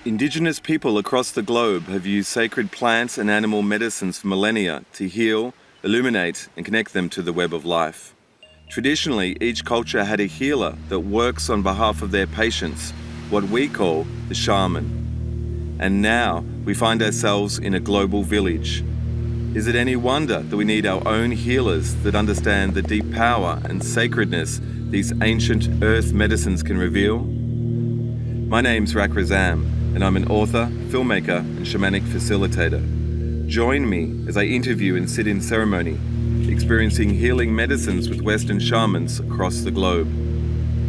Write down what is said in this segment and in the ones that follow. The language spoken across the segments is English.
Indigenous people across the globe have used sacred plants and animal medicines for millennia to heal, illuminate, and connect them to the web of life. Traditionally, each culture had a healer that works on behalf of their patients, what we call the shaman. And now we find ourselves in a global village. Is it any wonder that we need our own healers that understand the deep power and sacredness these ancient earth medicines can reveal? My name's Rak Razam, and I'm an author, filmmaker, and shamanic facilitator. Join me as I interview and sit in ceremony, experiencing healing medicines with Western shamans across the globe.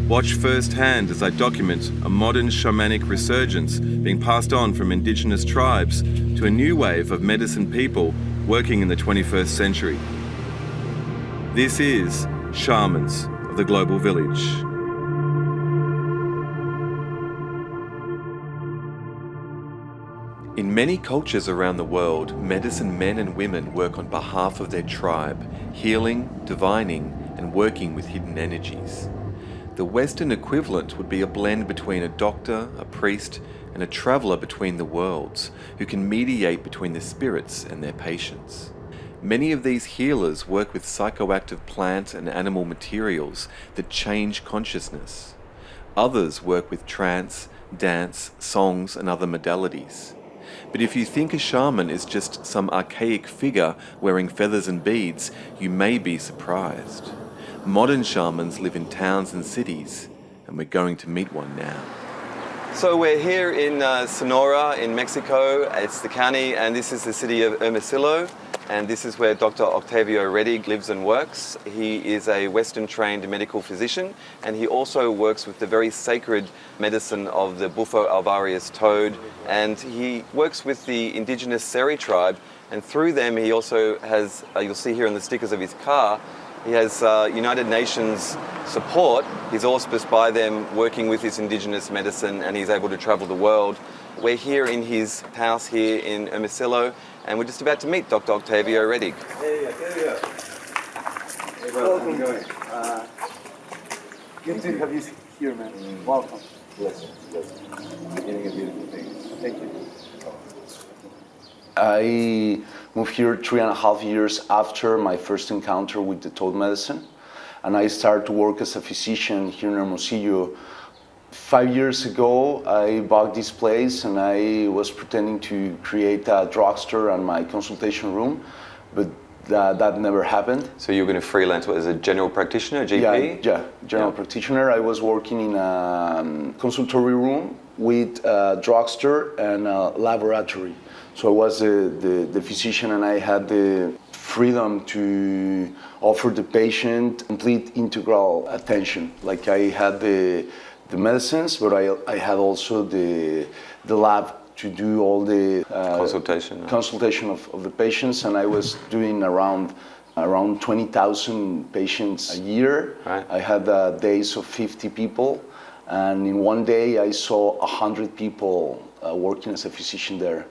Watch firsthand as I document a modern shamanic resurgence being passed on from indigenous tribes to a new wave of medicine people working in the 21st century. This is Shamans of the Global Village. In many cultures around the world, medicine men and women work on behalf of their tribe, healing, divining, and working with hidden energies. The Western equivalent would be a blend between a doctor, a priest, and a traveller between the worlds, who can mediate between the spirits and their patients. Many of these healers work with psychoactive plant and animal materials that change consciousness. Others work with trance, dance, songs, and other modalities. But if you think a shaman is just some archaic figure wearing feathers and beads, you may be surprised. Modern shamans live in towns and cities, and we're going to meet one now. So we're here in Sonora in Mexico. It's the county, and this is the city of Hermosillo, and this is where Dr. Octavio Redig lives and works. He is a Western-trained medical physician, and he also works with the very sacred medicine of the Bufo alvarius toad, and he works with the indigenous Seri tribe, and through them he also has, you'll see here on the stickers of his car, he has United Nations support. He's auspiced by them, working with his indigenous medicine, and he's able to travel the world. We're here in his house here in Hermosillo, and we're just about to meet Dr. Octavio Redig. Hey, Octavio. Hey, brother, how's it going? Good to have you here, man. Welcome. Bless you. Beginning of beautiful things. Thank you. I moved here 3.5 years after my first encounter with the toad medicine, and I started to work as a physician here in Hermosillo. 5 years ago, I bought this place and I was pretending to create a drugstore and my consultation room, but that never happened. So you were going to freelance as a general practitioner, GP? Yeah, general practitioner. I was working in a consultory room with a drugstore and a laboratory. So I was the physician, and I had the freedom to offer the patient complete integral attention. Like I had the medicines, but I had also the lab to do all the consultation of the patients, and I was doing around 20,000 patients a year. Right. I had days of 50 people, and in one day I saw 100 people working as a physician there.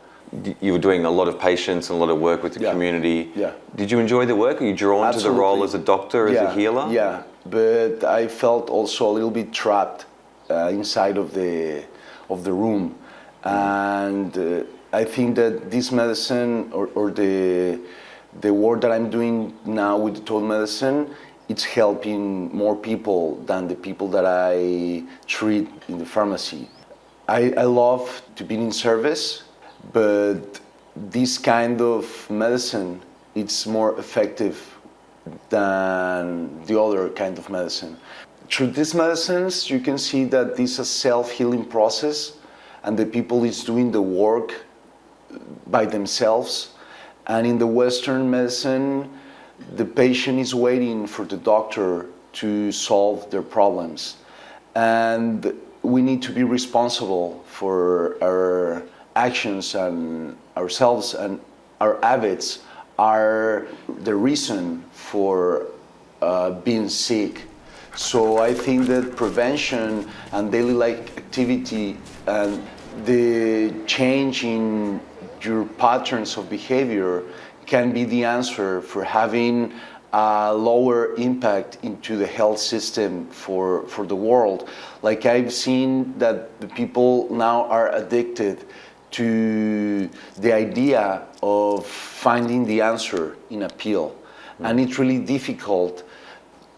You were doing a lot of patients and a lot of work with the community. Yeah. Did you enjoy the work? Are you drawn Absolutely. to the role as a doctor, as a healer? Yeah, but I felt also a little bit trapped inside of the room, and I think that this medicine or the work that I'm doing now with the toad medicine, it's helping more people than the people that I treat in the pharmacy. I love to be in service, but this kind of medicine, it's more effective than the other kind of medicine. Through these medicines, you can see that this is a self-healing process, and the people is doing the work by themselves. And in the Western medicine, the patient is waiting for the doctor to solve their problems. And we need to be responsible for our actions, and ourselves and our habits are the reason for being sick. So I think that prevention and daily life activity and the change in your patterns of behavior can be the answer for having a lower impact into the health system for the world. Like I've seen that the people now are addicted to the idea of finding the answer in a pill. And it's really difficult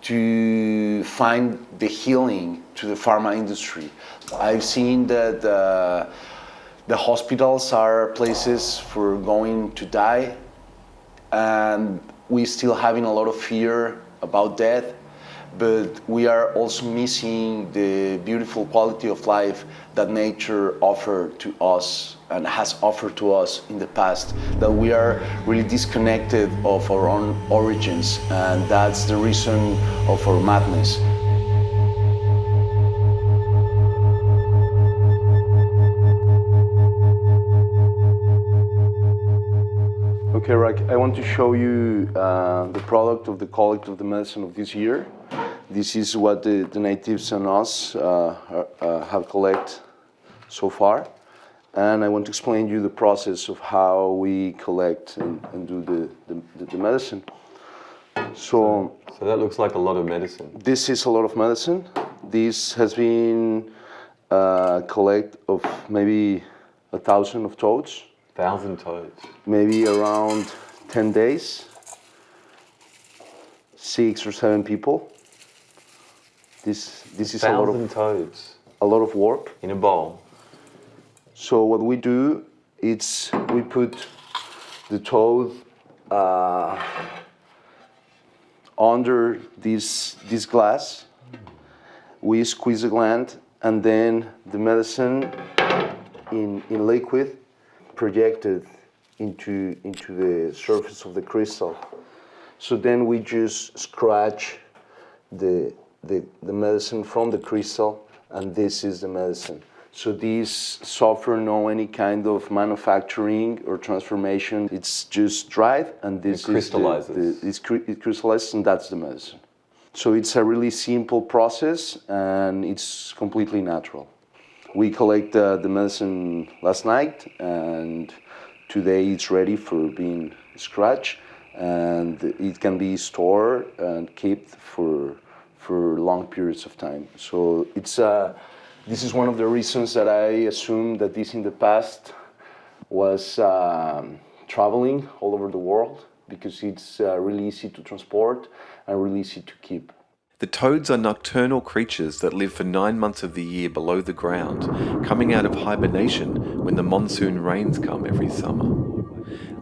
to find the healing to the pharma industry. I've seen that the hospitals are places for going to die, and we still having a lot of fear about death, but we are also missing the beautiful quality of life that nature offered to us and has offered to us in the past, that we are really disconnected of our own origins, and that's the reason of our madness. Okay, Rack, I want to show you the product of the Collect of the Medicine of this year. This is what the natives and us have collected so far. And I want to explain you the process of how we collect and do the medicine. So that looks like a lot of medicine. This is a lot of medicine. This has been collect of maybe 1,000 of toads. 1,000 toads. Maybe around 10 days, 6 or 7 people. This is a lot of toads. A lot of work in a bowl. So what we do is we put the toad under this glass. We squeeze the gland, and then the medicine in liquid projected into the surface of the crystal. So then we just scratch the medicine from the crystal, and this is the medicine. So these suffer no any kind of manufacturing or transformation. It's just dried, and this crystallizes. It crystallizes, and that's the medicine. So it's a really simple process, and it's completely natural. We collect the medicine last night, and today it's ready for being scratched, and it can be stored and kept for long periods of time. So this is one of the reasons that I assume that this in the past was traveling all over the world, because it's really easy to transport and really easy to keep. The toads are nocturnal creatures that live for 9 months of the year below the ground, coming out of hibernation when the monsoon rains come every summer.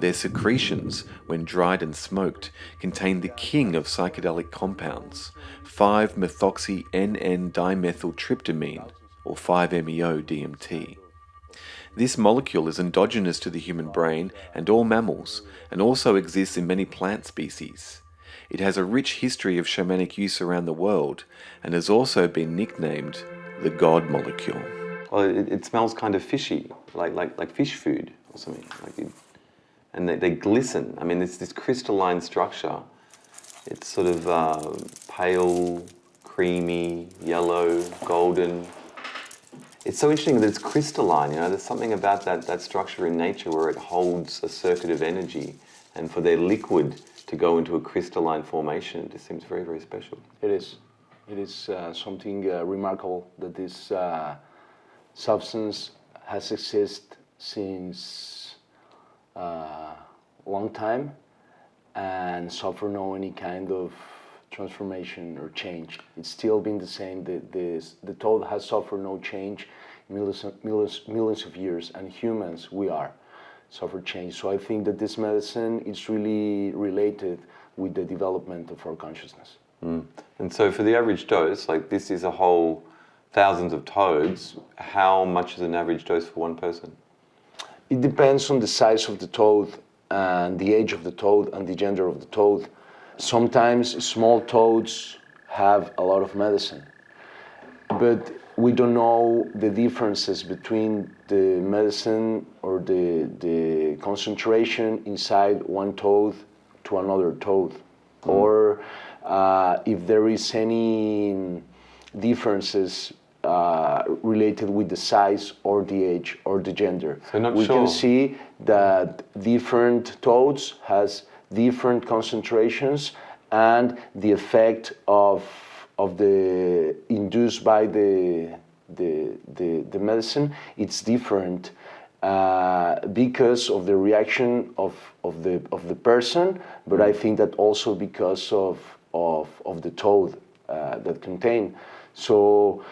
Their secretions, when dried and smoked, contain the king of psychedelic compounds, 5-methoxy-NN-dimethyltryptamine, or 5-MeO-DMT. This molecule is endogenous to the human brain and all mammals, and also exists in many plant species. It has a rich history of shamanic use around the world, and has also been nicknamed the God molecule. Well, it smells kind of fishy, like fish food or something. And they glisten. I mean, it's this crystalline structure. It's sort of pale, creamy, yellow, golden. It's so interesting that it's crystalline. You know, there's something about that structure in nature where it holds a circuit of energy, and for their liquid to go into a crystalline formation, it just seems very, very special. It is. It is something remarkable that this substance has existed since a long time and suffer no any kind of transformation or change. It's still been the same. The toad has suffered no change in millions of years, and humans, we are suffer change. So I think that this medicine is really related with the development of our consciousness. And so for the average dose, like this is a whole thousands of toads, how much is an average dose for one person? It depends on the size of the toad and the age of the toad and the gender of the toad. Sometimes small toads have a lot of medicine, but we don't know the differences between the medicine or the concentration inside one toad to another toad, or if there is any differences related with the size or the age or the gender. So we can see that different toads has different concentrations and the effect of the induced by the medicine, it's different because of the reaction of the person, but I think that also because of the toad that contain. So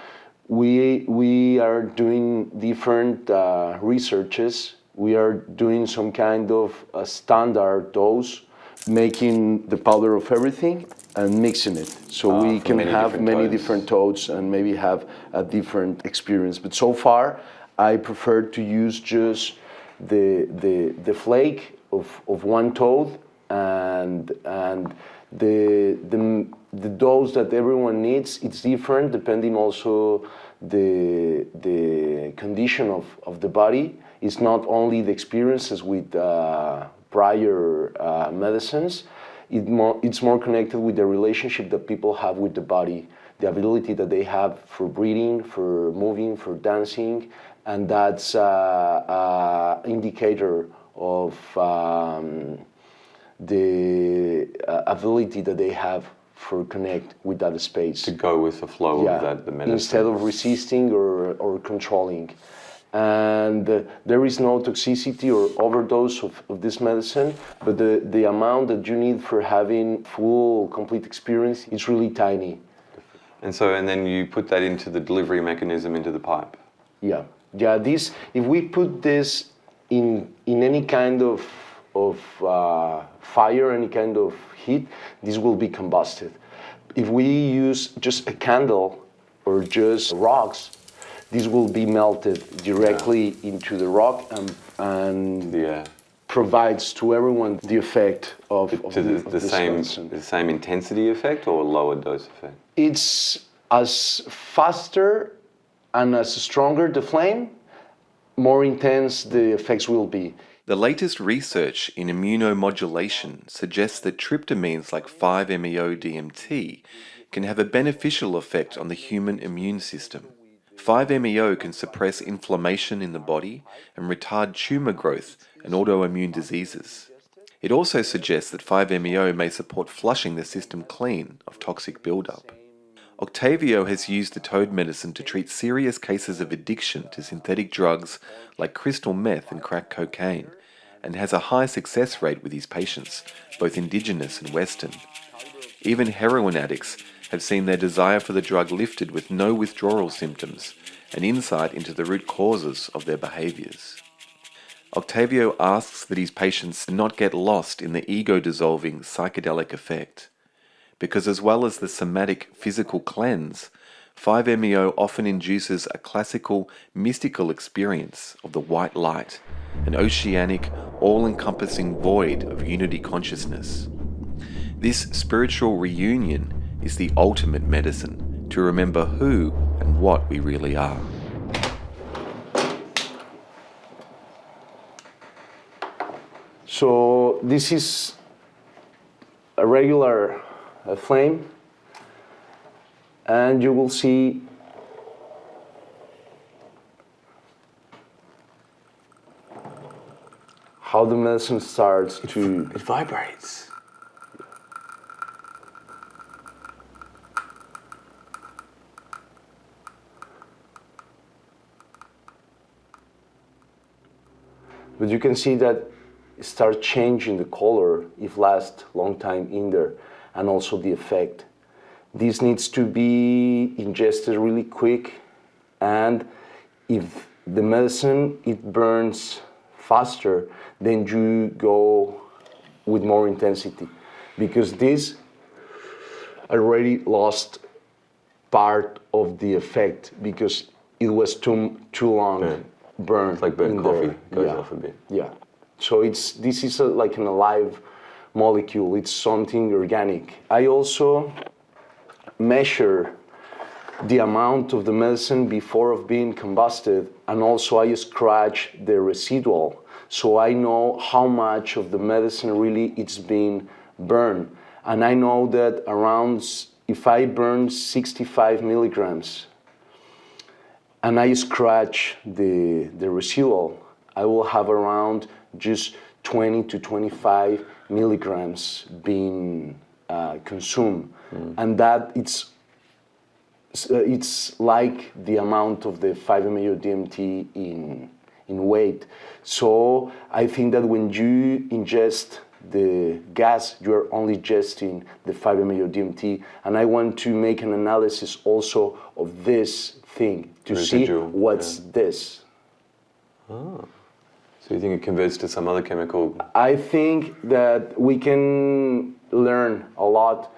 we are doing different researches. We are doing some kind of a standard dose, making the powder of everything and mixing it. So we can have many different toads and maybe have a different experience. But so far, I prefer to use just the flake of one toad and the dose that everyone needs. It's different depending also the condition of the body. It's not only the experiences with prior medicines. It's more connected with the relationship that people have with the body, the ability that they have for breathing, for moving, for dancing, and that's an indicator of the ability that they have for connect with that space. To go with the flow of that, the medicine. Instead of resisting or controlling. And there is no toxicity or overdose of this medicine, but the amount that you need for having full, complete experience is really tiny. And then you put that into the delivery mechanism into the pipe. Yeah. This, if we put this in any kind of fire, any kind of heat, this will be combusted. If we use just a candle or just rocks, this will be melted directly into the rock and provides to everyone the effect of the same intensity effect or lower dose effect? It's as faster and as stronger the flame, more intense the effects will be. The latest research in immunomodulation suggests that tryptamines like 5-MeO-DMT can have a beneficial effect on the human immune system. 5-MeO can suppress inflammation in the body and retard tumor growth and autoimmune diseases. It also suggests that 5-MeO may support flushing the system clean of toxic buildup. Octavio has used the toad medicine to treat serious cases of addiction to synthetic drugs like crystal meth and crack cocaine, and has a high success rate with his patients, both indigenous and Western. Even heroin addicts have seen their desire for the drug lifted with no withdrawal symptoms, and insight into the root causes of their behaviors. Octavio asks that his patients not get lost in the ego-dissolving psychedelic effect, because as well as the somatic physical cleanse, 5-MeO often induces a classical mystical experience of the white light, an oceanic, all-encompassing void of unity consciousness. This spiritual reunion is the ultimate medicine to remember who and what we really are. So this is a regular flame, and you will see how the medicine starts to... It vibrates. But you can see that it starts changing the color if lasts long time in there, and also the effect. This needs to be ingested really quick, and if the medicine, it burns faster, then you go with more intensity, because this already lost part of the effect because it was too long burned. It's like burnt coffee, goes off a bit. Yeah, so this is like an alive molecule, it's something organic. I also measure the amount of the medicine before of being combusted, and also I scratch the residual, so I know how much of the medicine really it's being burned. And I know that around, if I burn 65 milligrams and I scratch the residual, I will have around just 20 to 25 milligrams being consume, and that it's like the amount of the 5-MeO DMT in weight. So I think that when you ingest the gas, you're only ingesting the 5-MeO DMT, and I want to make an analysis also of this thing to Residual, see what's this. So you think it converts to some other chemical? I think that we can learn a lot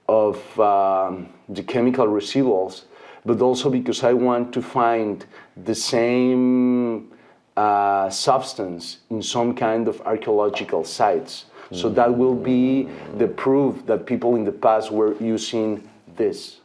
of the chemical residuals, but also because I want to find the same substance in some kind of archaeological sites. So that will be the proof that people in the past were using this.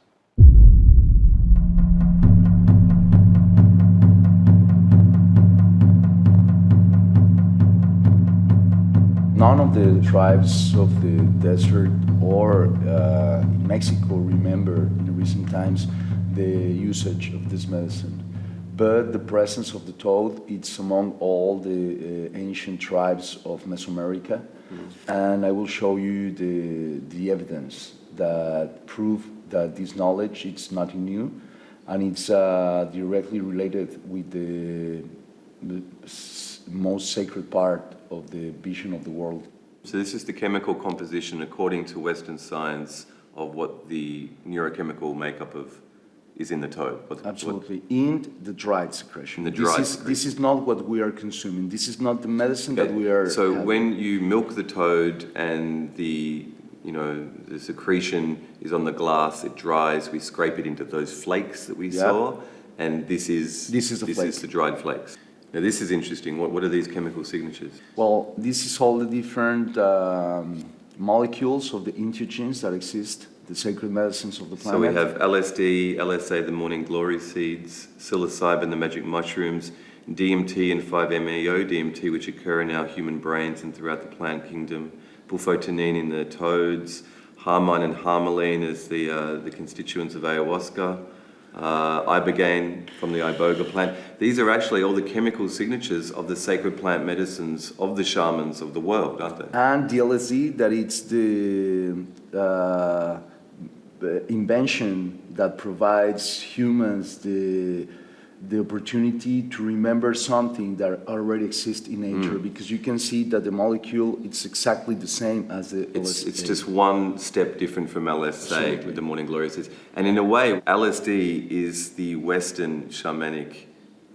None of the tribes of the desert or in Mexico remember in recent times the usage of this medicine. But the presence of the toad, it's among all the ancient tribes of Mesoamerica. And I will show you the evidence that prove that this knowledge, it's nothing new, and it's directly related with the most sacred part of the vision of the world. So this is the chemical composition according to Western science of what the neurochemical makeup of is in the toad. Absolutely, in the dried secretion. In the dried This is not what we are consuming. This is not the medicine that we are So having. when you milk the toad and the secretion is on the glass, it dries, we scrape it into those flakes that we saw, and this is the dried flakes. Now this is interesting. What are these chemical signatures? Well, this is all the different molecules of the entheogens that exist, the sacred medicines of the planet. So we have LSD, LSA, the morning glory seeds, psilocybin, the magic mushrooms, DMT and 5-MeO DMT, which occur in our human brains and throughout the plant kingdom, bufotenine in the toads, harmine and harmaline as the constituents of ayahuasca, ibogaine from the iboga plant. These are actually all the chemical signatures of the sacred plant medicines of the shamans of the world, aren't they? And the LSD, that it's the invention that provides humans the opportunity to remember something that already exists in nature, because you can see that the molecule, it's exactly the same as the LSD. It's just one step different from LSA with the morning glory seeds. And in a way, LSD is the Western shamanic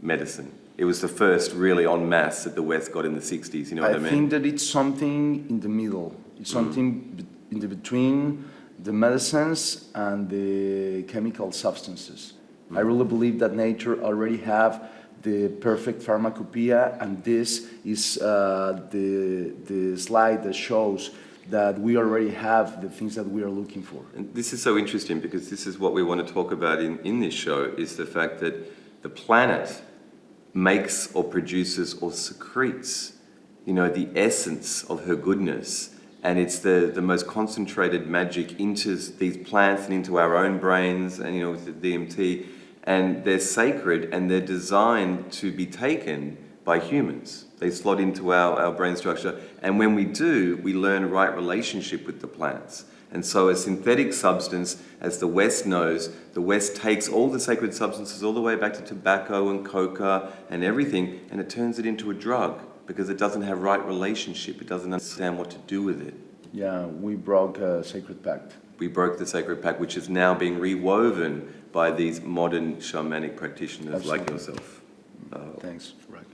medicine. It was the first really en masse that the West got in the 60s, you know what I mean? I think that it's something in the middle. It's something in the between the medicines and the chemical substances. I really believe that nature already have the perfect pharmacopoeia, and this is the slide that shows that we already have the things that we are looking for. And this is so interesting because this is what we want to talk about in this show, is the fact that the planet makes or produces or secretes, the essence of her goodness. And it's the most concentrated magic into these plants and into our own brains, and with the DMT, and they're sacred and they're designed to be taken by humans. They slot into our brain structure, and when we do, we learn a right relationship with the plants. And so a synthetic substance, as the West knows, the West takes all the sacred substances all the way back to tobacco and coca and everything, and it turns it into a drug, because it doesn't have right relationship. It doesn't understand what to do with it. Yeah, we broke a sacred pact. We broke the sacred pact, which is now being rewoven by these modern shamanic practitioners like yourself. Thanks. Right.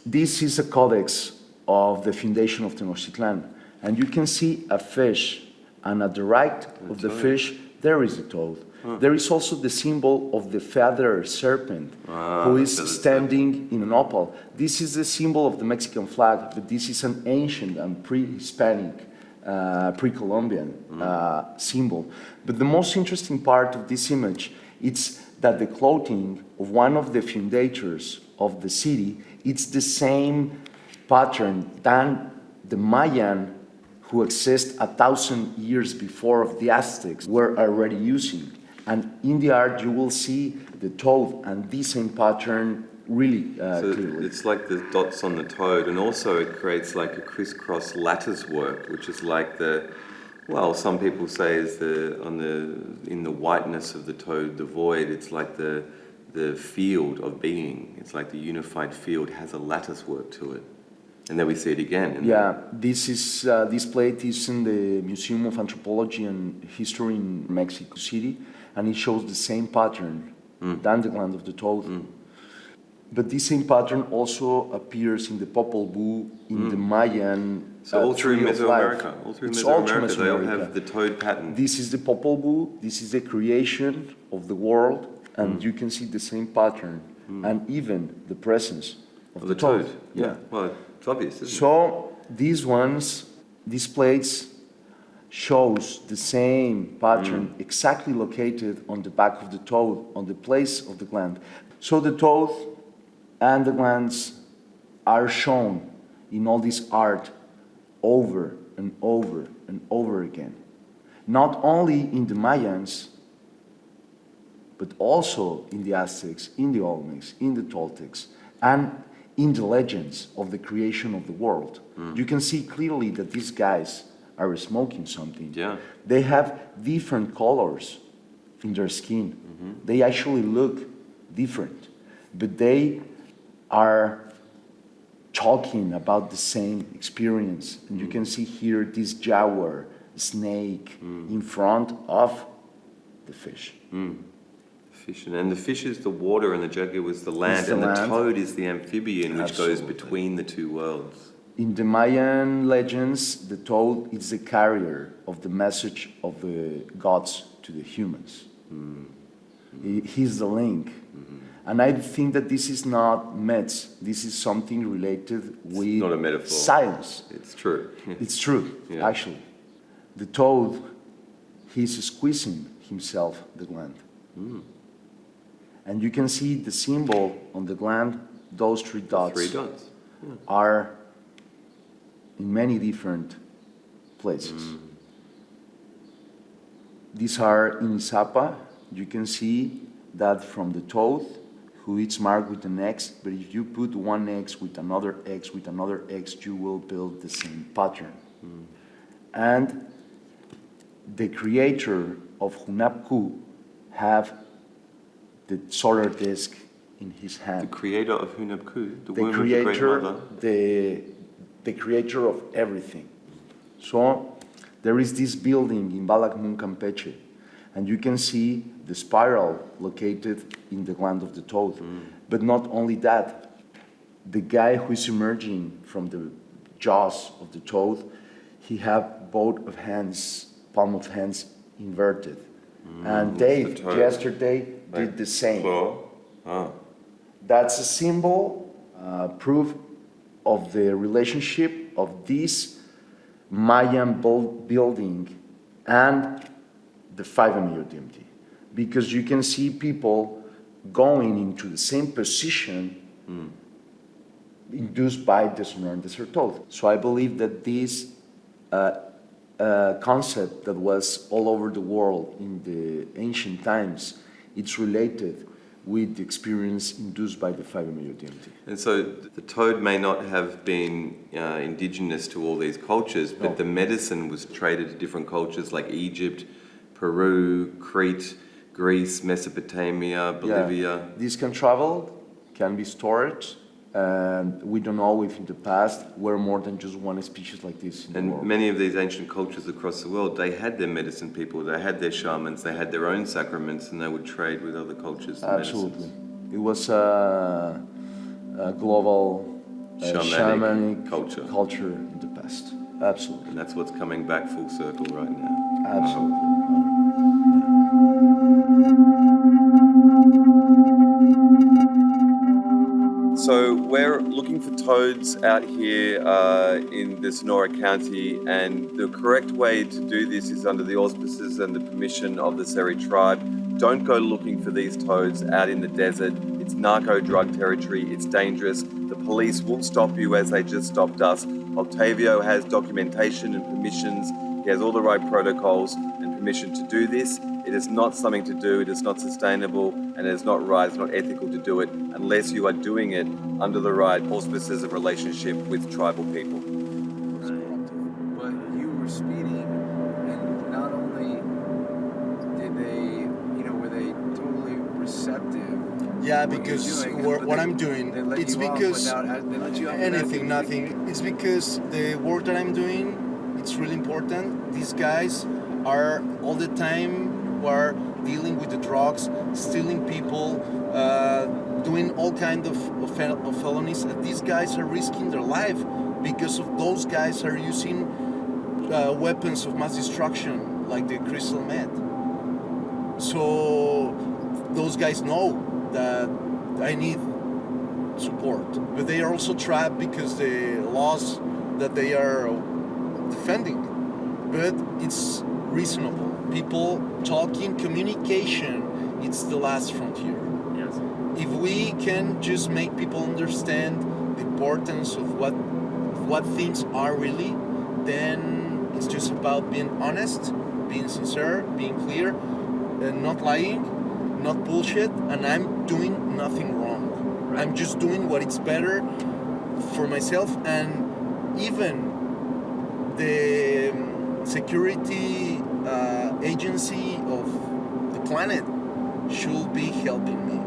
This is a codex of the foundation of Tenochtitlan, and you can see a fish, and at the right of the fish there is a toad. There is also the symbol of the feathered serpent, who is standing in an opal. This is the symbol of the Mexican flag, but this is an ancient and pre-Hispanic, pre-Columbian symbol. But the most interesting part of this image is that the clothing of one of the fundators of the city, it's the same pattern than the Mayan, who exist 1,000 years before of the Aztecs, were already using. And in the art, you will see the toad and the same pattern really clearly. It's like the dots on the toad, and also it creates like a crisscross lattice work, which is like the Well, some people say is in the whiteness of the toad, the void, it's like the field of being. It's like the unified field has a lattice work to it. And then we see it again. This plate is in the Museum of Anthropology and History in Mexico City, and it shows the same pattern than the gland of the toad. But this same pattern also appears in the Popol Vuh, in the Mayan. So all through tree of life. Mesoamerica, It's all through they all Mesoamerica. have the toad pattern. This is the Popol Vuh, this is the creation of the world, and you can see the same pattern, and even the presence of the toad. Yeah. Well, it's obvious, isn't it? So these plates shows the same pattern exactly located on the back of the toad, on the place of the gland. So the toad and the glands are shown in all this art over and over and over again. Not only in the Mayans, but also in the Aztecs, in the Olmecs, in the Toltecs, and in the legends of the creation of the world. You can see clearly that these guys are smoking something. Yeah. They have different colors in their skin. They actually look different, but they are talking about the same experience. And you can see here this jaguar, snake, in front of the fish. Fish, and the fish is the water, and the jaguar is the land, the and land. the toad is the amphibian, which goes Absolutely. between the two worlds. In the Mayan legends, the toad is the carrier of the message of the gods to the humans. He's the link. And I think that this is not myths. This is something related with not a metaphor. science. It's true. It's true, Yeah. actually. The toad, he's squeezing himself the gland. And you can see the symbol on the gland, those three dots, 3 dots. are in many different places. These are in Izapa. You can see that from the toad, who it's marked with an X, but if you put one X with another X with another X, you will build the same pattern. And the creator of Hunabku have the solar disk in his The hand. creator of Hunabku, the The womb of the Great creator, Mother. the creator of everything. So there is this building in Balakmun, Campeche, and you can see the spiral located in the gland of the toad. But not only that, the guy who is emerging from the jaws of the toad, he have both of hands, palm of hands inverted. And Dave the toad. yesterday did the same. That's a symbol, proof of the relationship of this Mayan building and the 5-MeO DMT. Because you can see people going into the same position induced by the Sonoran Desert Toad. So I believe that this concept that was all over the world in the ancient times, it's related with the experience induced by the 5-MeO DMT. And so the toad may not have been indigenous to all these cultures, but the medicine was traded to different cultures like Egypt, Peru, Crete, Greece, Mesopotamia, Bolivia. Yeah. This can travel, can be stored, and we don't know if in the past were more than just one species like this in the And world. many of these ancient cultures across the world, they had their medicine people, they had their shamans, they had their own sacraments, and they would trade with other cultures. Absolutely. It was a global Shamanic shamanic culture. in the past. Absolutely. And that's what's coming back full circle right now. Absolutely. So we're looking for toads out here in the Sonora County, and the correct way to do this is under the auspices and the permission of the Seri tribe. Don't go looking for these toads out in the desert. It's narco-drug territory, it's dangerous. The police will stop you as they just stopped us. Octavio has documentation and permissions. He has all the right protocols and permission to do this. It is not something to do, it is not sustainable, and it is not right, it's not ethical to do it unless you are doing it under the right auspices of relationship with tribal people. But you were speeding and receptive. Yeah, what you're because doing, what but I'm doing, they let it's you off because they let you off without anything, giving nothing. It's because the work that I'm doing, it's really important. These guys are all the time were dealing with the drugs, stealing people, doing all kind of felonies. And these guys are risking their life because of those guys are using weapons of mass destruction like the crystal meth. So those guys know that I need support, but they are also trapped because the laws that they are defending. But it's reasonable. People talking, communication, it's the last frontier. Yes. If we can just make people understand the importance of what things are really, then it's just about being honest, being sincere, being clear, and not lying, not bullshit, and I'm doing nothing wrong. Right. I'm just doing what is better for myself, and even the security agency of the planet should be helping me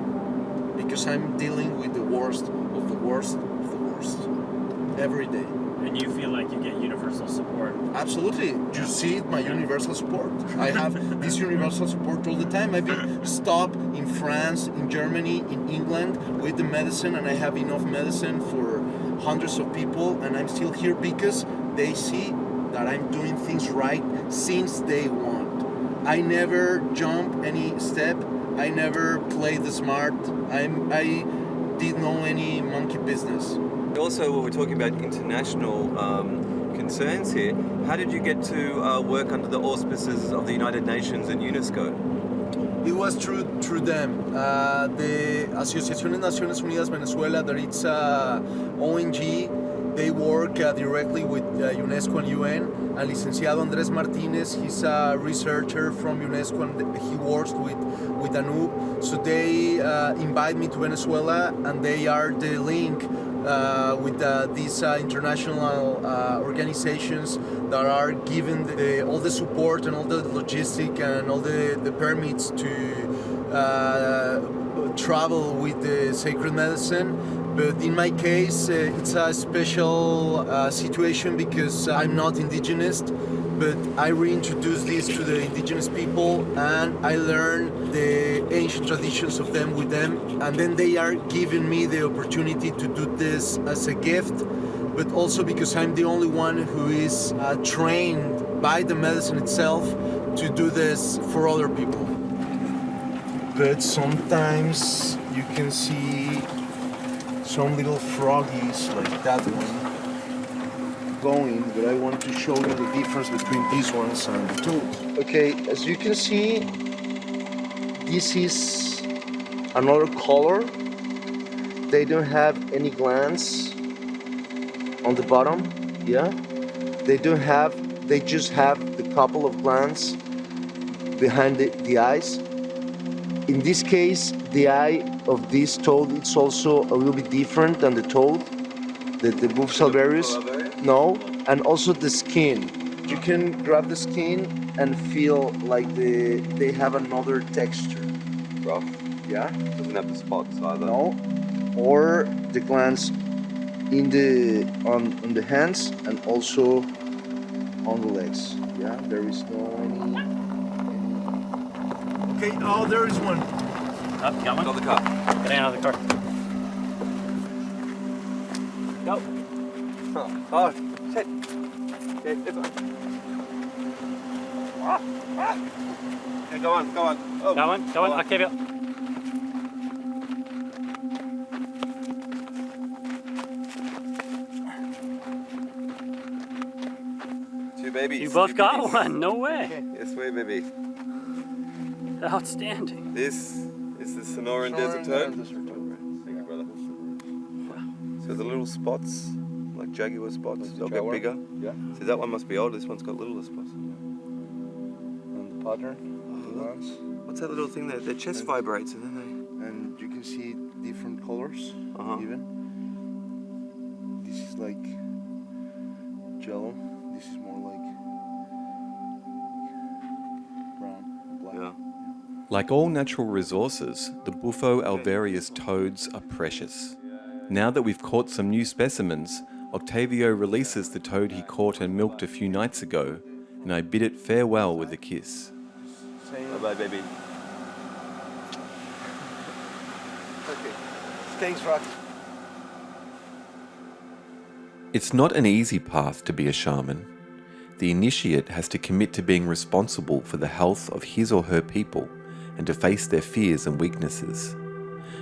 because I'm dealing with the worst of the worst of the worst every day. And you feel like you get universal support. Absolutely. You see my universal support. I have this universal support all the time. I've been stopped in France, in Germany, in England with the medicine, and I have enough medicine for hundreds of people, and I'm still here because they see that I'm doing things right since day one. I never jump any step. I never played the smart. I did no any monkey business. Also, when we're talking about international concerns here, how did you get to work under the auspices of the United Nations and UNESCO? It was through them. The Asociación de Naciones Unidas Venezuela, that it's ONG, they work directly with UNESCO and UN. And Licenciado Andrés Martinez, he's a researcher from UNESCO and he works with ANU. So they invite me to Venezuela, and they are the link with these international organizations that are giving all the support and all the logistic and all the permits to travel with the sacred medicine. But in my case, it's a special situation because I'm not indigenous, but I reintroduced this to the indigenous people and I learned the ancient traditions of them with them, and then they are giving me the opportunity to do this as a gift, but also because I'm the only one who is trained by the medicine itself to do this for other people. But sometimes you can see some little froggies like that one going, but I want to show you the difference between these ones and the toads. Okay, as you can see, this is another color. They don't have any glands on the bottom, yeah? They just have the couple of glands behind the eyes. In this case, the eye of this toad, it's also a little bit different than the toad, the Bufs alvarius. No, and also the skin. You can grab the skin and feel like they have another texture. Rough. Yeah? Doesn't have the spots either. No. Or the glands on the hands and also on the legs. Yeah, there is no any. Okay, oh, there is one. Up, got one? Got the car. Get out of the car. Go. Oh, shit. Okay, it's on. Okay, go on. Oh. Got one? Got one? Octavio. Two babies. You both two got babies. one? No way. Okay. Yes, way, baby. Outstanding. This is the Sonoran Desert Toad. Thank you, brother. So the little spots, like jaguar spots, they'll get bigger. Yeah. So that one must be old. This one's got littler spots. And the pattern, the ones. What's that little thing there? Their chest vibrates and then And you can see different colors, Uh-huh. even. This is like jello. This is more like brown, black. Yeah. Like all natural resources, the Bufo alvarius toads are precious. Now that we've caught some new specimens, Octavio releases the toad he caught and milked a few nights ago, and I bid it farewell with a kiss. Bye-bye, baby. Okay. Thanks, Rock. It's not an easy path to be a shaman. The initiate has to commit to being responsible for the health of his or her people and to face their fears and weaknesses.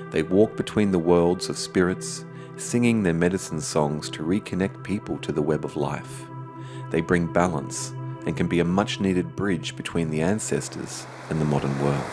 They walk between the worlds of spirits, singing their medicine songs to reconnect people to the web of life. They bring balance and can be a much-needed bridge between the ancestors and the modern world.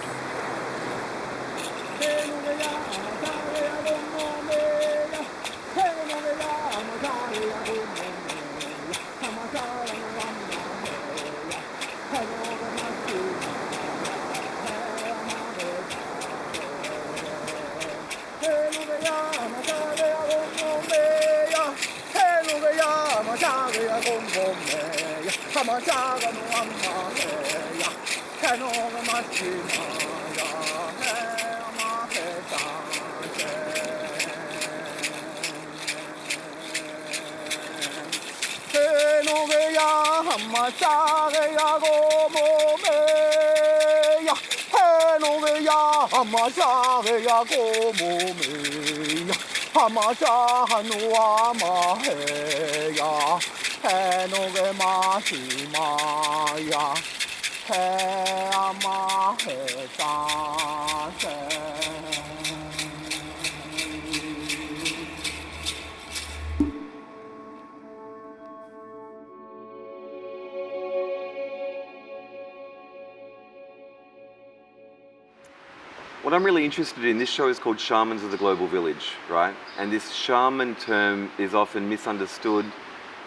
What I'm really interested in, this show is called Shamans of the Global Village, right? And this shaman term is often misunderstood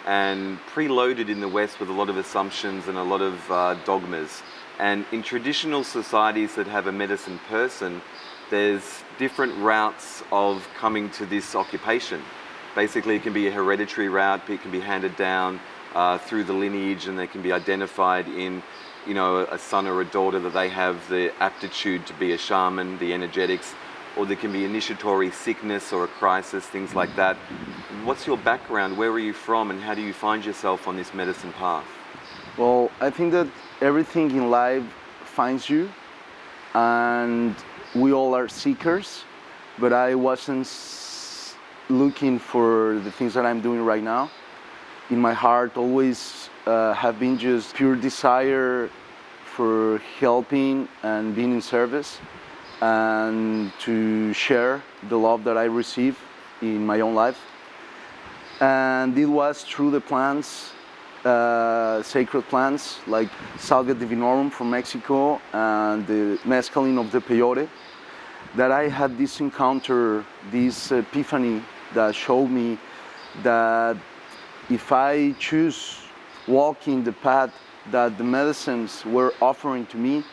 and preloaded in the West with a lot of assumptions and a lot of dogmas. And in traditional societies that have a medicine person, there's different routes of coming to this occupation. Basically, it can be a hereditary route, it can be handed down through the lineage, and they can be identified in, you know, a son or a daughter that they have the aptitude to be a shaman, the energetics, or there can be initiatory sickness or a crisis, things like that. What's your background? Where are you from, and how do you find yourself on this medicine path? Well, I think that everything in life finds you, and we all are seekers, but I wasn't looking for the things that I'm doing right now. In my heart always have been just pure desire for helping and being in service and to share the love that I receive in my own life. And it was through the plants, sacred plants like Salvia divinorum from Mexico and the mescaline of the peyote, that I had this encounter, this epiphany that showed me that if I choose walking the path that the medicines were offering to me,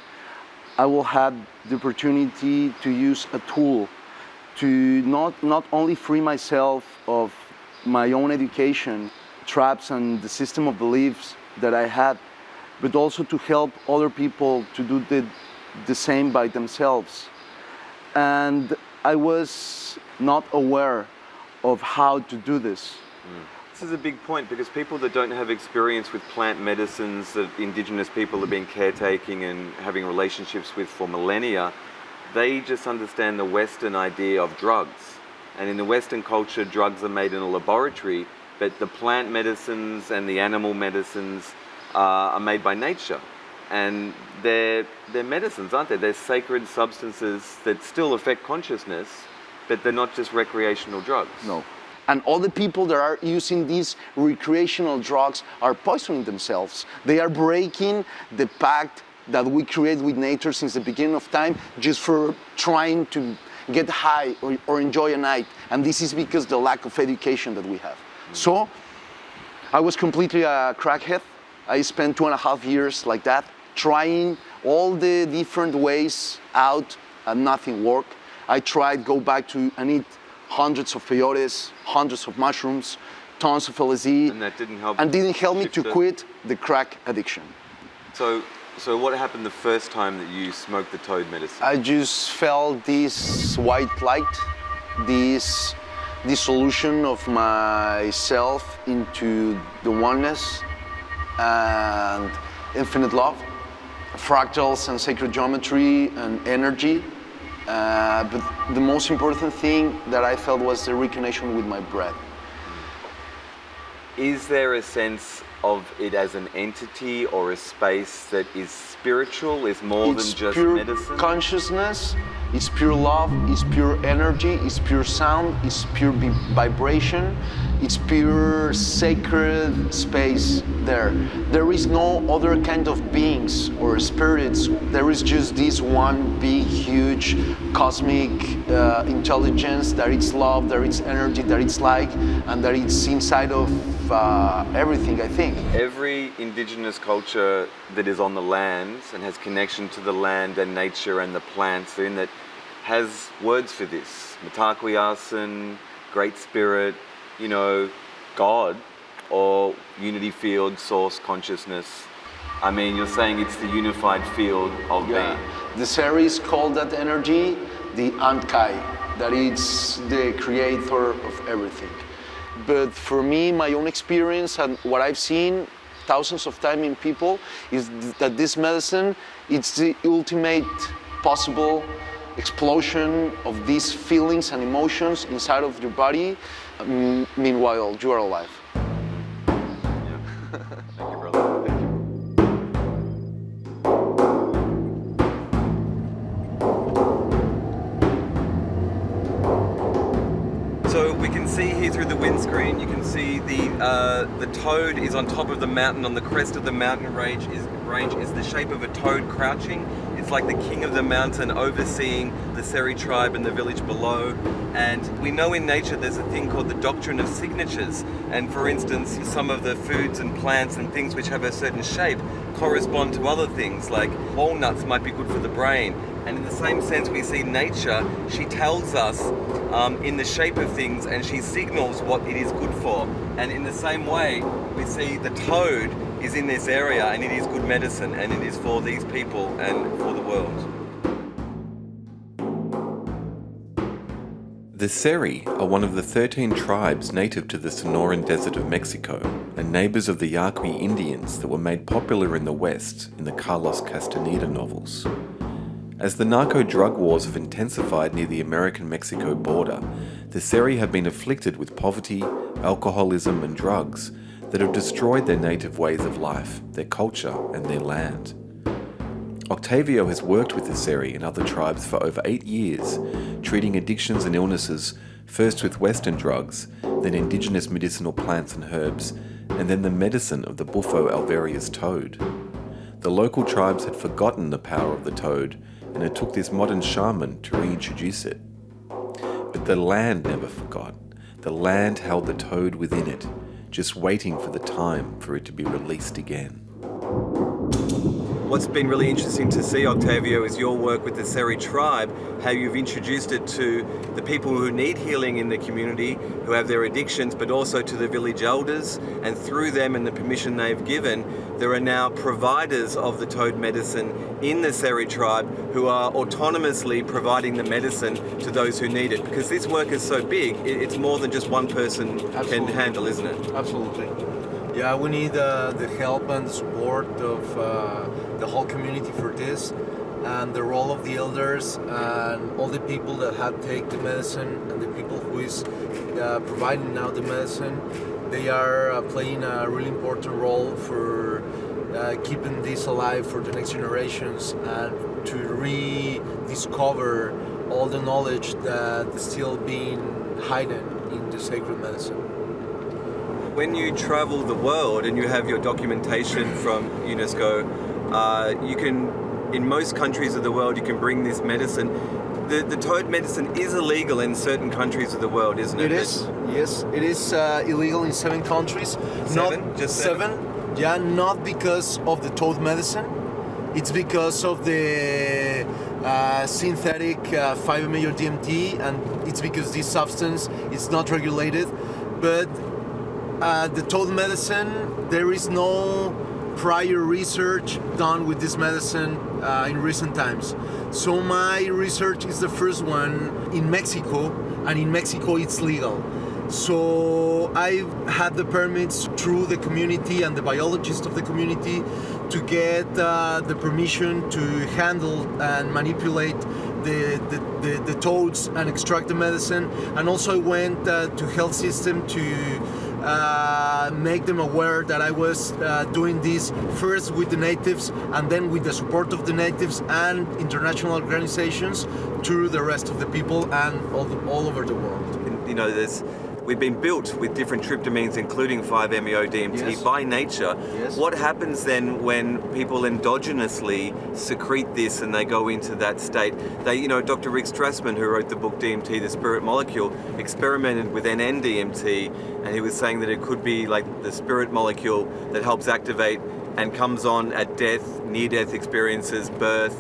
I will have the opportunity to use a tool to not only free myself of my own education, traps and the system of beliefs that I had, but also to help other people to do the same by themselves. And I was not aware of how to do this. This is a big point, because people that don't have experience with plant medicines that indigenous people have been caretaking and having relationships with for millennia, they just understand the Western idea of drugs. And in the Western culture, drugs are made in a laboratory, but the plant medicines and the animal medicines are made by nature. And they're medicines, aren't they? They're sacred substances that still affect consciousness, but they're not just recreational drugs. No. And all the people that are using these recreational drugs are poisoning themselves. They are breaking the pact that we create with nature since the beginning of time, just for trying to get high or enjoy a night. And this is because the lack of education that we have. So I was completely a crackhead. I spent 2.5 years like that, trying all the different ways out, and nothing worked. I tried go back to and eat hundreds of peyotes, hundreds of mushrooms, tons of LSD. And that didn't help. And didn't help me to quit the crack addiction. So So what happened the first time that you smoked the toad medicine? I just felt this white light, this dissolution of myself into the oneness and infinite love, fractals and sacred geometry and energy. But the most important thing that I felt was the reconnection with my breath. Is there a sense of it as an entity or a space that is spiritual, is more It's than just pure medicine? consciousness, it's pure love, it's pure energy, it's pure sound, it's pure vibration, it's pure sacred space there. There is no other kind of beings or spirits. There is just this one big, huge, cosmic intelligence, that it's love, that it's energy, that it's light, and that it's inside of everything, I think. Every indigenous culture that is on the land and has connection to the land and nature and the plants in that has words for this. Mitakuyasin, Great Spirit, you know, God, or unity field, source, consciousness. I mean, you're saying it's the unified field of being. The series called that energy the Antkai, that it's the creator of everything. But for me, my own experience and what I've seen thousands of times in people is that this medicine, it's the ultimate possible explosion of these feelings and emotions inside of your body, meanwhile you are alive. Thank you, brother. Thank you. So we can see here through the windscreen, you can see the toad is on top of the mountain. On the crest of the mountain range is the shape of a toad crouching. It's like the king of the mountain overseeing the Seri tribe and the village below. And we know in nature there's a thing called the doctrine of signatures. And for instance, some of the foods and plants and things which have a certain shape correspond to other things, like walnuts might be good for the brain. And in the same sense, we see nature, she tells us in the shape of things and she signals what it is good for. And in the same way, we see the toad is in this area and it is good medicine and it is for these people and for the world. The Seri are one of the 13 tribes native to the Sonoran Desert of Mexico and neighbors of the Yaqui Indians that were made popular in the West in the Carlos Castaneda novels. As the narco-drug wars have intensified near the American-Mexico border, the Seri have been afflicted with poverty, alcoholism and drugs that have destroyed their native ways of life, their culture and their land. Octavio has worked with the Seri and other tribes for over 8 years, treating addictions and illnesses, first with Western drugs, then indigenous medicinal plants and herbs, and then the medicine of the Bufo alvarius toad. The local tribes had forgotten the power of the toad, and it took this modern shaman to reintroduce it. But the land never forgot. The land held the toad within it, just waiting for the time for it to be released again. What's been really interesting to see, Octavio, is your work with the Seri tribe, how you've introduced it to the people who need healing in the community, who have their addictions, but also to the village elders, and through them and the permission they've given, there are now providers of the toad medicine in the Seri tribe who are autonomously providing the medicine to those who need it. Because this work is so big, it's more than just one person can handle, isn't it? Absolutely. Yeah, we need the help and the support of the whole community for this, and the role of the elders and all the people that have taken the medicine and the people who is providing now the medicine. They are playing a really important role for keeping this alive for the next generations and to rediscover all the knowledge that is still being hidden in the sacred medicine. When you travel the world and you have your documentation from UNESCO, you can, in most countries of the world, you can bring this medicine. The toad medicine is illegal in certain countries of the world, isn't it? It is, yes. It is illegal in 7 countries. Seven? Just seven? Yeah, not because of the toad medicine. It's because of the synthetic 5-major DMT, and it's because this substance is not regulated. But the toad medicine, there is no prior research done with this medicine in recent times. So my research is the first one in Mexico, and in Mexico it's legal. So I had the permits through the community and the biologists of the community to get the permission to handle and manipulate the toads and extract the medicine. And also I went to health system to make them aware that I was doing this first with the natives and then with the support of the natives and international organizations to the rest of the people and all over the world. You know, we've been built with different tryptamines, including 5-MeO-DMT, Yes. by nature. Yes. What happens then when people endogenously secrete this and they go into that state? Dr. Rick Strassman, who wrote the book DMT, The Spirit Molecule, experimented with NN-DMT, and he was saying that it could be like the spirit molecule that helps activate and comes on at death, near-death experiences, birth,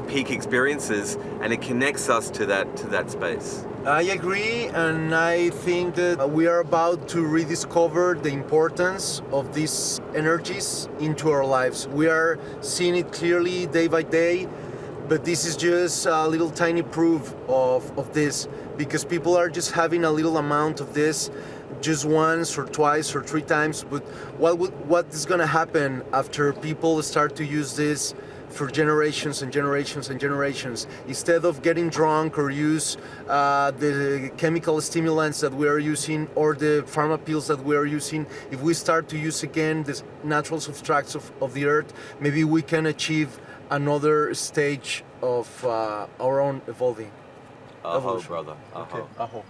peak experiences, and it connects us to that space. I agree, and I think that we are about to rediscover the importance of these energies into our lives. We are seeing it clearly day by day, but this is just a little tiny proof of this, because people are just having a little amount of this just once or twice or 3 times. But what is going to happen after people start to use this for generations and generations and generations? Instead of getting drunk or use the chemical stimulants that we are using or the pharma pills that we are using, if we start to use again the natural substrates of the earth, maybe we can achieve another stage of our own evolving. Aho, brother. Aho. Okay. Aho.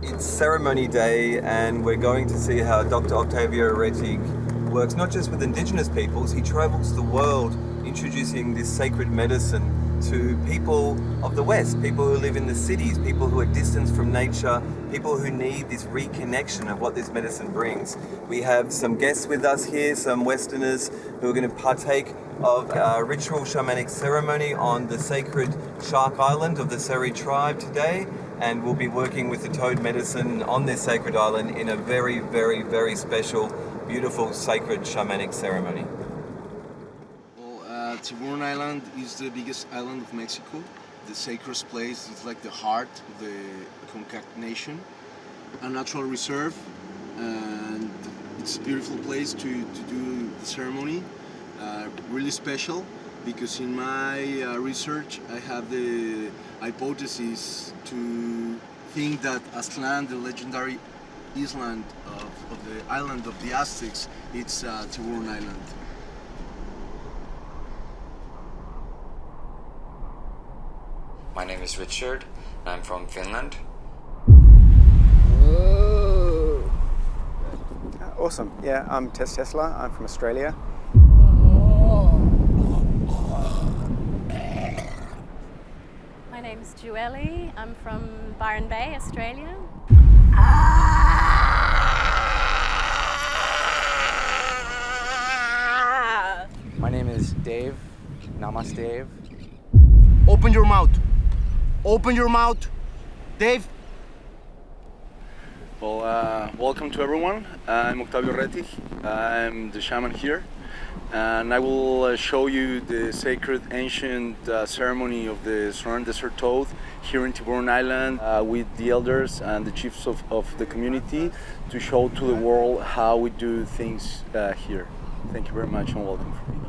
It's ceremony day, and we're going to see how Dr. Octavio Rettig works not just with indigenous peoples. He travels the world introducing this sacred medicine to people of the West, people who live in the cities, people who are distanced from nature, people who need this reconnection of what this medicine brings. We have some guests with us here, some Westerners who are going to partake of a ritual shamanic ceremony on the sacred Shark Island of the Seri tribe today, and we'll be working with the toad medicine on this sacred island in a very, very, very special, beautiful, sacred shamanic ceremony. Tiburon Island is the biggest island of Mexico, the sacred place. It's like the heart of the Concac Nation, a natural reserve, and it's a beautiful place to do the ceremony. Really special, because in my research I have the hypothesis to think that Aztlan, the legendary island of the island of the Aztecs, it's Tiburon Island. My name is Richard. I'm from Finland. Awesome. Yeah, I'm Tess Tesla. I'm from Australia. My name's Jueli. I'm from Byron Bay, Australia. My name is Dave. Namaste, Dave. Open your mouth. Open your mouth. Dave. Well, welcome to everyone. I'm Octavio Rettig. I'm the shaman here. And I will show you the sacred ancient ceremony of the Sonoran Desert Toad here in Tiburon Island with the elders and the chiefs of the community to show to the world how we do things here. Thank you very much and welcome for being here.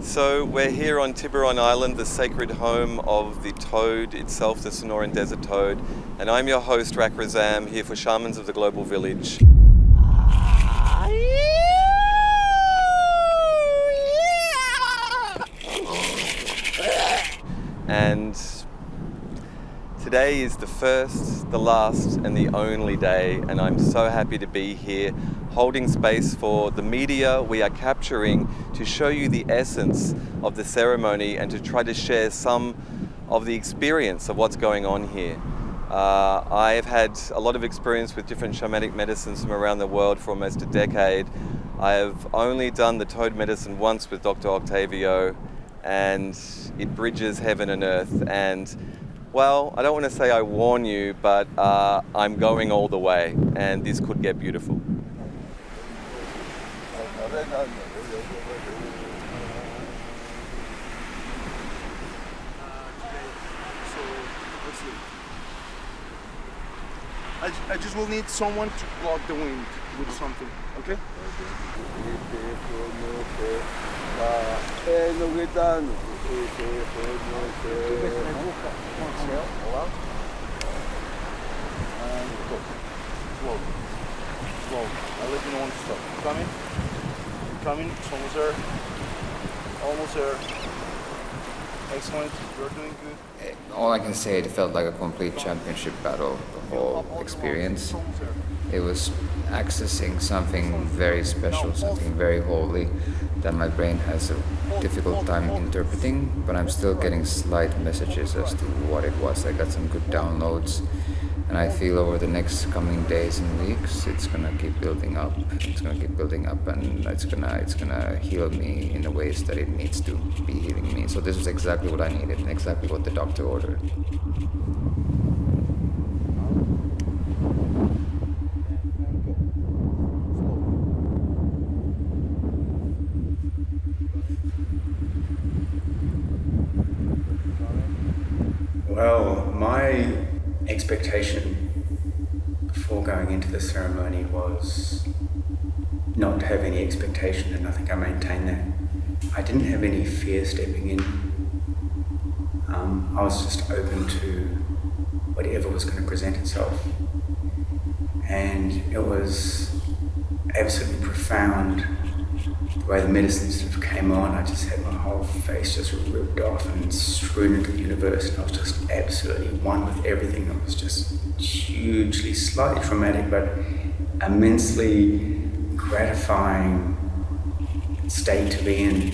So we're here on Tiburon Island, the sacred home of the toad itself, the Sonoran Desert Toad. And I'm your host, Rak Razam, here for Shamans of the Global Village. and today is the first, the last, and the only day, and I'm so happy to be here holding space for the media we are capturing to show you the essence of the ceremony and to try to share some of the experience of what's going on here. I've had a lot of experience with different shamanic medicines from around the world for almost a decade. I've only done the toad medicine once with Dr. Octavio, and it bridges heaven and earth. And well, I don't want to say I warn you, but I'm going all the way, and this could get beautiful. I just will need someone to block the wind with something, okay? Slow. I'll let you know when to stop. Coming. It's almost there. Almost there. Excellent. You're doing good. All I can say, it felt like a complete championship battle, the whole experience. It was accessing something very special, something very holy that my brain has a difficult time interpreting, but I'm still getting slight messages as to what it was. I got some good downloads, and I feel over the next coming days and weeks, it's gonna keep building up. It's gonna keep building up, and it's gonna heal me in the ways that it needs to be healing me. So this was exactly what I needed, and exactly what the doctor ordered. Well, my expectation before going into the ceremony was not to have any expectation, and I think I maintained that. I didn't have any fear stepping in. I was just open to whatever was going to present itself. And it was absolutely profound the way the medicine sort of came on. I just had my whole face just ripped off and strewn into the universe, and I was just absolutely one with everything. It was just hugely, slightly traumatic, but immensely gratifying state to be in,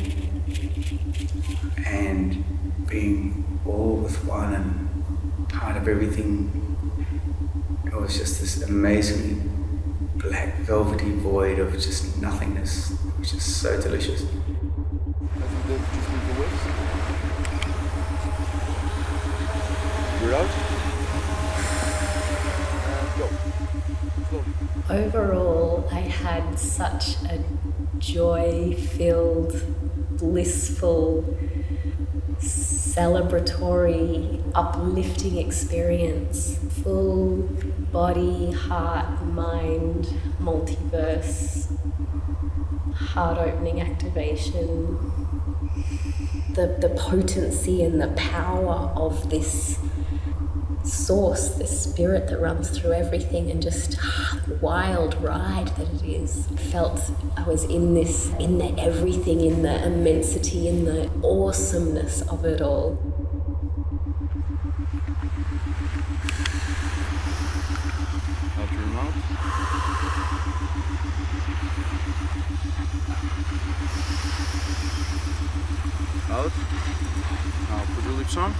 and being all with one and part of everything. It was just this amazingly black velvety void of just nothingness, which is so delicious. I think that just need the waves. You're out. And go. Slowly. Overall, I had such a joy-filled, blissful, celebratory, uplifting experience. Full body, heart, mind, multiverse, heart-opening activation. The potency and the power of this source, this spirit that runs through everything, and just the wild ride that it is. Felt I was in the everything, in the immensity, in the awesomeness of it all. Out your mouth. Out. Now put your lips on.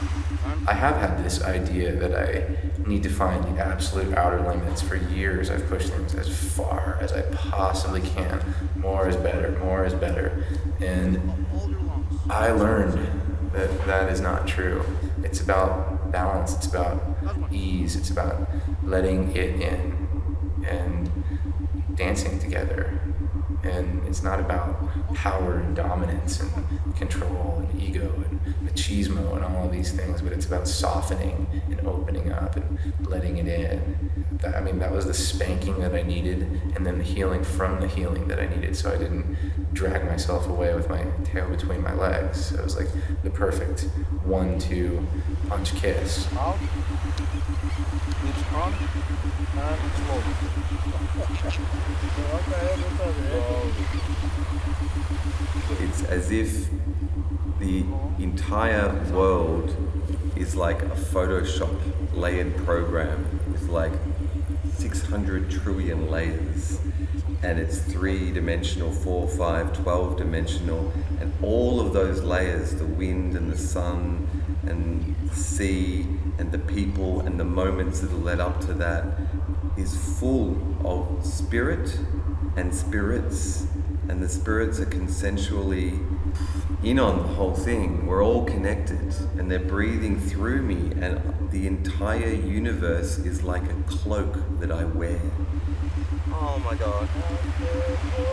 I have had this idea that I need to find the absolute outer limits. For years, I've pushed things as far as I possibly can. More is better, more is better. And I learned that that is not true. It's about balance, it's about ease, it's about letting it in and dancing together. And it's not about power and dominance and control and ego and machismo and all of these things, but it's about softening and opening up and letting it in. That was the spanking that I needed, and then the healing from the healing that I needed, so I didn't drag myself away with my tail between my legs. So it was like the perfect 1-2 punch kiss. Out. Lips on. and slow. It's as if the entire world is like a Photoshop layered program with like 600 trillion layers, and it's 3-dimensional, 4, 5, 12-dimensional, and all of those layers, the wind and the sun and the sea and the people and the moments that led up to that, is full of spirit and spirits, and the spirits are consensually in on the whole thing. We're all connected, and they're breathing through me, and the entire universe is like a cloak that I wear. Oh my god.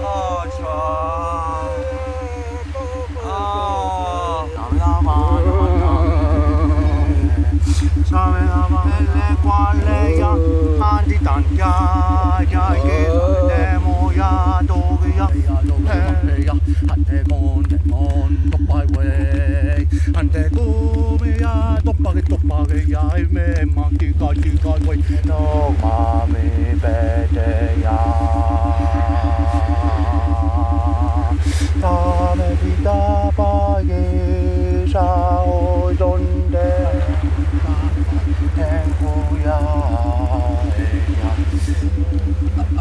Oh, Charles.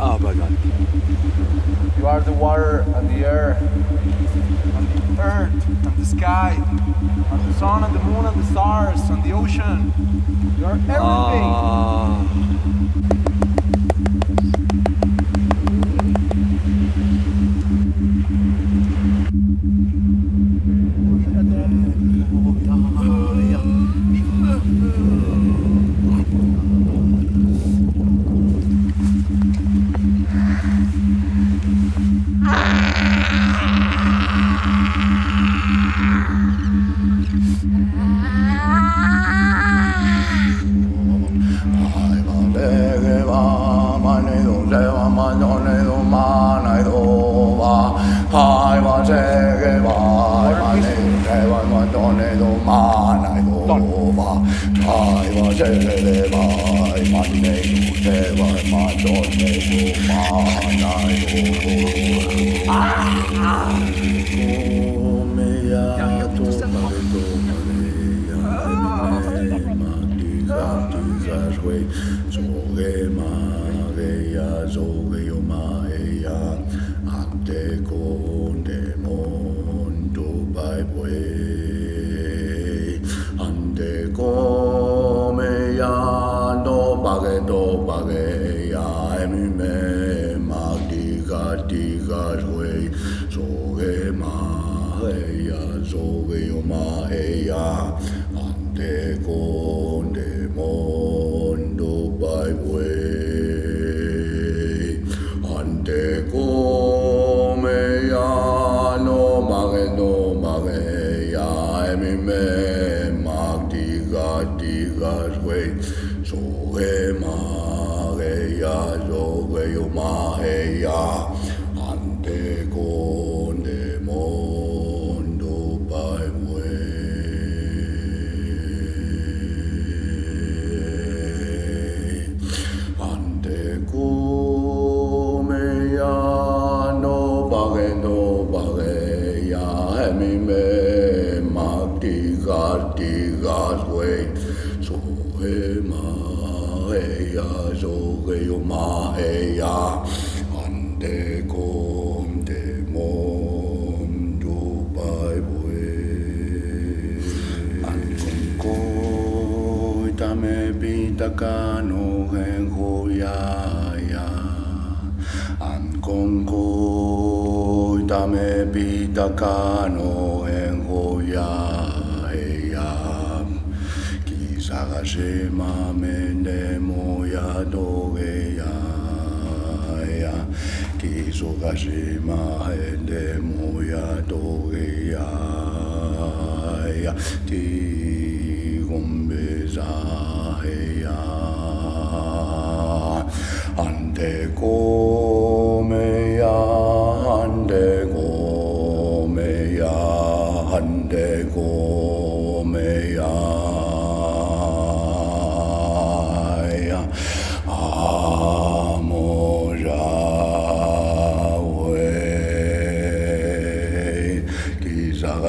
Oh my god. You are the water and the air and the earth and the sky and the sun and the moon and the stars and the ocean. You are everything.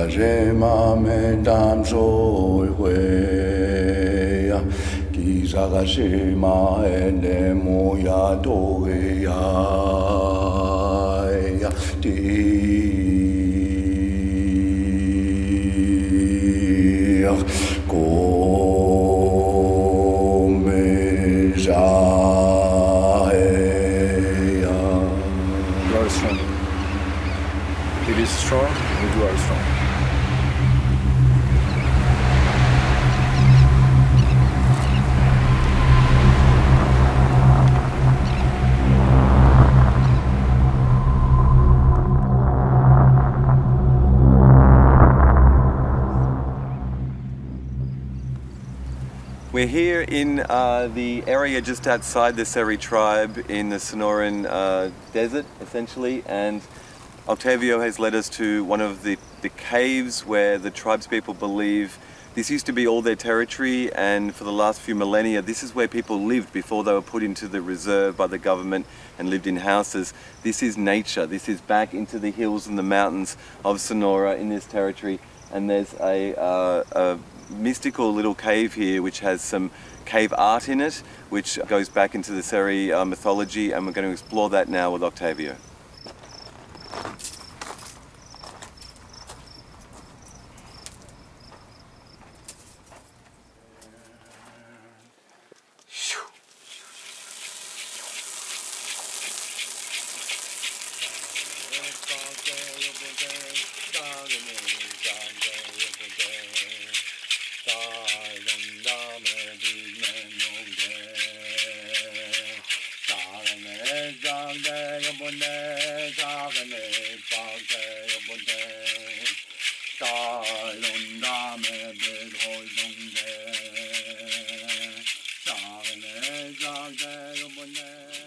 Gizagajema mendam zoiweya Gizagajema enemoya dogeya It is strong, and you are strong. We're here in the area just outside the Seri tribe in the Sonoran desert, essentially, and Octavio has led us to one of the caves where the tribespeople believe this used to be all their territory, and for the last few millennia this is where people lived before they were put into the reserve by the government and lived in houses. This is nature. This is back into the hills and the mountains of Sonora in this territory, and there's a mystical little cave here which has some cave art in it which goes back into the Seri mythology, and we're going to explore that now with Octavio.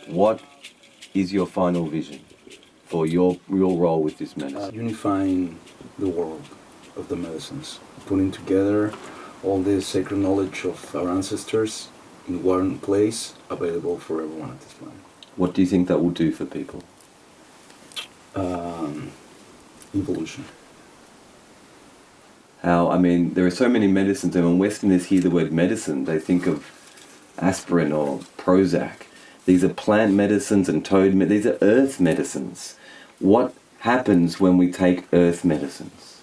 What is your final vision for your role with this medicine? Unifying the world of the medicines, putting together all the sacred knowledge of our ancestors in one place, available for everyone at this planet. What do you think that will do for people? Evolution. How, I mean, there are so many medicines, and when Westerners hear the word medicine, they think of aspirin or Prozac. These are plant medicines and these are earth medicines. What happens when we take earth medicines?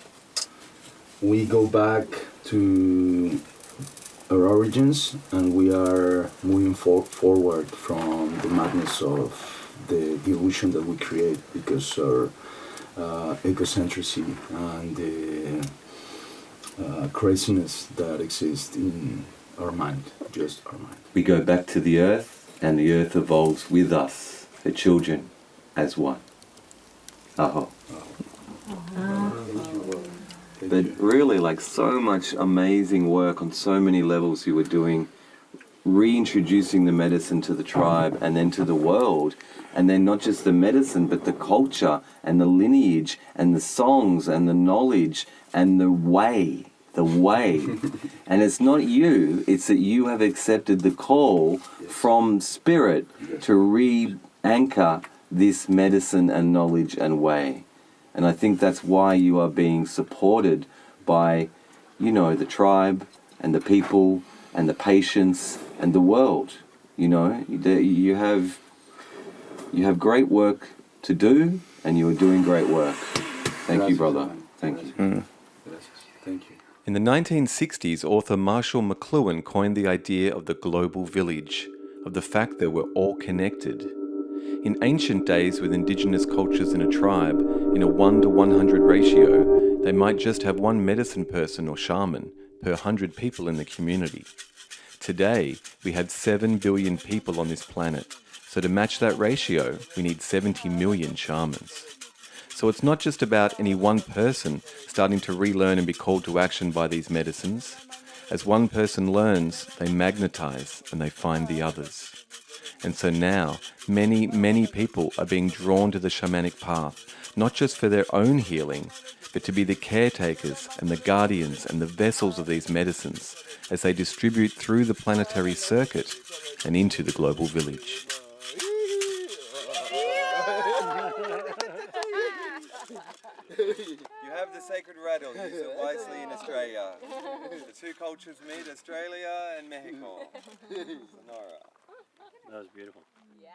We go back to our origins, and we are moving forward from the madness of the illusion that we create because our egocentrism and the craziness that exists in our mind, just our mind. We go back to the earth, and the earth evolves with us, the children, as one. Aho. But really, like, so much amazing work on so many levels you were doing, reintroducing the medicine to the tribe and then to the world, and then not just the medicine but the culture and the lineage and the songs and the knowledge and the way. And it's not you, it's that you have accepted the call from spirit to re-anchor this medicine and knowledge and way. And I think that's why you are being supported by, you know, the tribe and the people and the patients and the world. You know, you have great work to do, and you are doing great work. Thank you, brother. Thank you. Thank you. In the 1960s, author Marshall McLuhan coined the idea of the global village, of the fact that we're all connected. In ancient days, with indigenous cultures in a tribe, in a 1:100 ratio, they might just have one medicine person or shaman per 100 people in the community. Today, we have 7 billion people on this planet, so to match that ratio, we need 70 million shamans. So it's not just about any one person starting to relearn and be called to action by these medicines. As one person learns, they magnetize and they find the others. And so now, many, many people are being drawn to the shamanic path, not just for their own healing, but to be the caretakers and the guardians and the vessels of these medicines as they distribute through the planetary circuit and into the global village. You have the sacred rattle. Use it wisely in Australia. The two cultures meet, Australia and Mexico. Sonora. That was beautiful. Yeah.